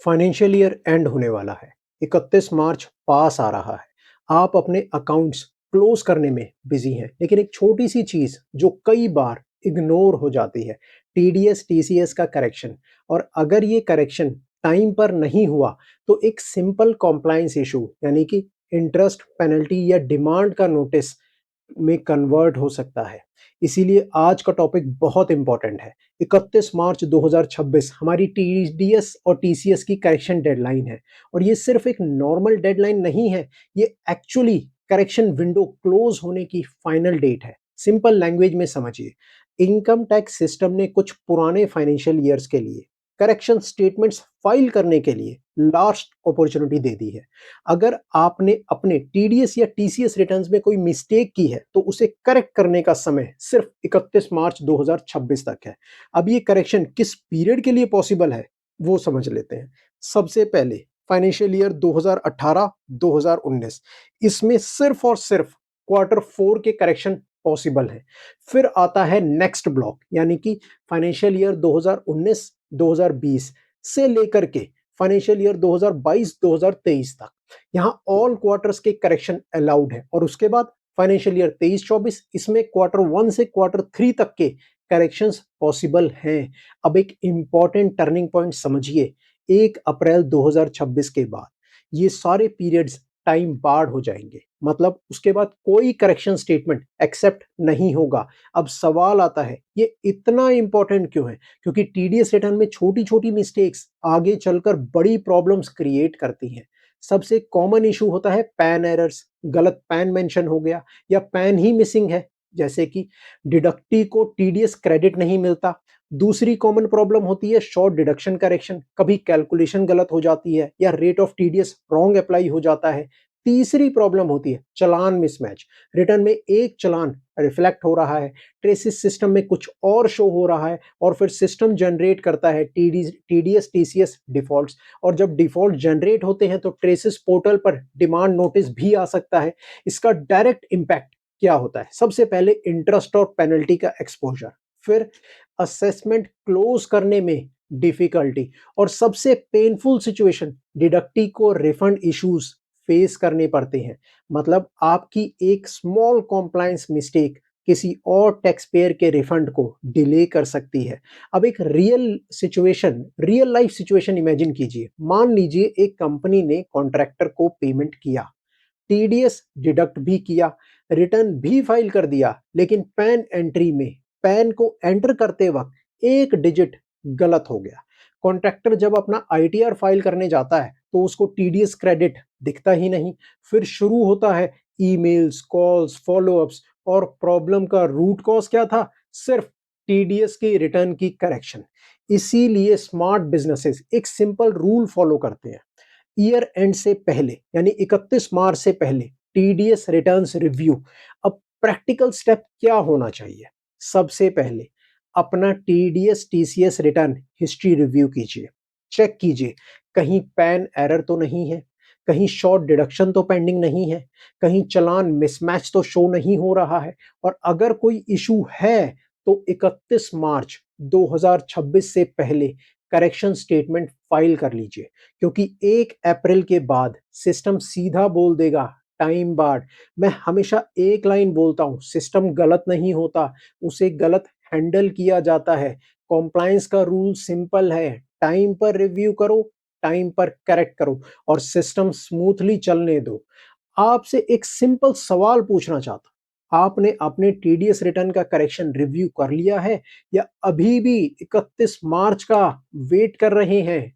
Financial year and होने वाला है। 31 मार्च पास आ रहा है। आप अपने अकाउंट्स क्लोज करने में बिजी हैं, लेकिन एक छोटी सी चीज जो कई बार इग्नोर हो जाती है, टीडीएस टीसीएस का करेक्शन। और अगर ये करेक्शन टाइम पर नहीं हुआ तो एक सिंपल कॉम्प्लायंस इशू यानी कि इंटरेस्ट पेनल्टी या डिमांड का नोटिस में कन्वर्ट हो सकता है। इसीलिए आज का टॉपिक बहुत इंपॉर्टेंट है। 31 मार्च 2026 हमारी टीडीएस और टीसीएस की करेक्शन डेडलाइन है। और ये सिर्फ एक नॉर्मल डेडलाइन नहीं है, ये एक्चुअली करेक्शन विंडो क्लोज होने की फाइनल डेट है। सिंपल लैंग्वेज में समझिए, इनकम टैक्स सिस्टम ने कुछ पुराने फाइनेंशियल ईयर्स के लिए करेक्शन स्टेटमेंट्स फाइल करने के लिए लास्ट अपॉर्चुनिटी दे दी है। अगर आपने अपने टीडीएस या टीसीएस रिटर्न्स में कोई मिस्टेक की है तो उसे करेक्ट करने का समय सिर्फ 31 मार्च 2026 तक है। अब ये करेक्शन किस पीरियड के लिए पॉसिबल है वो समझ लेते हैं। सबसे पहले फाइनेंशियल ईयर 2018-2019, इसमें सिर्फ और सिर्फ क्वार्टर 4 के करेक्शन पॉसिबल है। फिर आता है नेक्स्ट ब्लॉक यानी कि फाइनेंशियल ईयर 2019-2020 से लेकर के फाइनेंशियल ईयर 2022-2023 तक। यहाँ ऑल क्वार्टर्स के करेक्शन अलाउड है। और उसके बाद फाइनेंशियल ईयर 23-24, इसमें क्वार्टर 1 से क्वार्टर 3 तक के करेक्शंस पॉसिबल हैं। अब एक इंपॉर्टेंट टर्निंग पॉइंट समझिए, 1 अप्रैल 2026 के बाद ये सारे पीरियड्स टाइम बार्ड हो जाएंगे। मतलब उसके बाद कोई करेक्शन स्टेटमेंट एक्सेप्ट नहीं होगा। अब सवाल आता है, ये इतना इंपॉर्टेंट क्यों है? क्योंकि टीडीएस रिटर्न में छोटी-छोटी मिस्टेक्स आगे चलकर बड़ी प्रॉब्लम्स क्रिएट करती हैं। सबसे कॉमन इशू होता है पैन एरर्स, गलत पैन मेंशन हो गया या पैन ही मिसिंग है, जैसे कि डिडक्टी को टीडीएस क्रेडिट नहीं मिलता। दूसरी कॉमन प्रॉब्लम होती है शॉर्ट डिडक्शन करेक्शन, कभी कैलकुलेशन गलत हो जाती है या rate of TDS wrong apply हो जाता है। तीसरी प्रॉब्लम होती है चालान मिसमैच, रिटर्न में एक चालान रिफ्लेक्ट हो रहा है, ट्रेसिस सिस्टम में कुछ और शो हो रहा है और फिर सिस्टम जनरेट करता है टीडीएस टीसीएस डिफॉल्ट्स। और जब डिफॉल्ट जनरेट होते हैं तो ट्रेसिस पोर्टल पर डिमांड नोटिस भी आ सकता है। इसका डायरेक्ट इंपैक्ट क्या होता है? सबसे पहले इंटरेस्ट और पेनल्टी का एक्सपोजर, फिर असेसमेंट क्लोज करने में डिफिकल्टी और सबसे पेनफुल सिचुएशन डिडक्टी को रिफंड इश्यूज फेस करने पड़ते हैं। मतलब आपकी एक स्मॉल कॉम्प्लायंस मिस्टेक किसी और टैक्स पेयर के रिफंड को डिले कर सकती है। अब एक रियल लाइफ सिचुएशन इमेजिन कीजिए। मान लीजिए एक कंपनी ने कॉन्ट्रैक्टर को पेमेंट किया, टीडीएस डिडक्ट भी किया, रिटर्न भी फाइल कर दिया, लेकिन पैन एंट्री में पैन को एंटर करते वक्त एक डिजिट गलत हो गया। कॉन्ट्रैक्टर जब अपना आईटीआर फाइल करने जाता है तो उसको टीडीएस क्रेडिट दिखता ही नहीं। फिर शुरू होता है ईमेल्स, कॉल्स, फॉलोअप्स। और प्रॉब्लम का रूट कॉज क्या था? सिर्फ टीडीएस की रिटर्न की करेक्शन। इसीलिए स्मार्ट बिजनेसेस एक सिंपल रूल फॉलो करते हैं। ईयर एंड से पहले यानी 31 मार्च से पहले टीडीएस रिटर्न्स रिव्यू। अब प्रैक्टिकल स्टेप क्या होना चाहिए? सबसे पहले अपना TDS TCS return history review कीजिए। चेक कीजिए कहीं पैन एरर तो नहीं है, कहीं शॉर्ट डिडक्शन तो पेंडिंग नहीं है, कहीं चालान मिसमैच तो शो नहीं हो रहा है। और अगर कोई इशू है तो 31 मार्च 2026 से पहले करेक्शन स्टेटमेंट फाइल कर लीजिए। क्योंकि 1 अप्रैल के बाद सिस्टम सीधा बोल देगा टाइम बार्ड। मैं हमेशा एक लाइन बोलता हूँ, सिस्टम गलत नहीं होता, उसे गलत हैंडल किया जाता है। कॉम्प्लायंस का रूल सिंपल है, टाइम पर रिव्यू करो, टाइम पर करेक्ट करो और सिस्टम स्मूथली चलने दो। आपसे एक सिंपल सवाल पूछना चाहता हूं, आपने अपने टीडीएस रिटर्न का करेक्शन रिव्यू कर लिया है या अभी भी 31 मार्च का वेट कर रहे हैं?